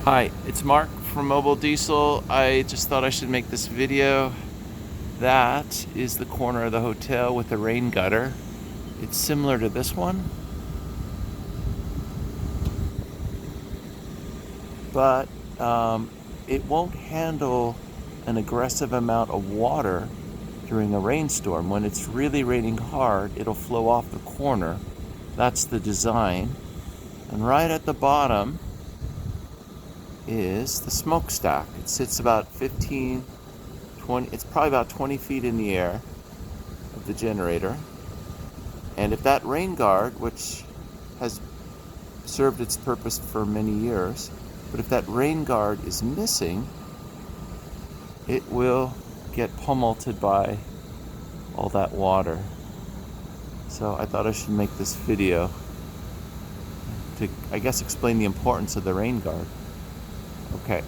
Hi, it's Mark from Mobile Diesel. I just thought I should make this video. That is the corner of the hotel with the rain gutter. It's similar to this one, but it won't handle an aggressive amount of water during a rainstorm. When it's really raining hard, it'll flow off the corner. That's the design. And right at the bottom is the smokestack. It sits about 20, it's probably about 20 feet in the air of the generator. And if that rain guard, which has served its purpose for many years, but if that rain guard is missing, it will get pummeled by all that water. So I thought I should make this video to, I guess, explain the importance of the rain guard. Okay.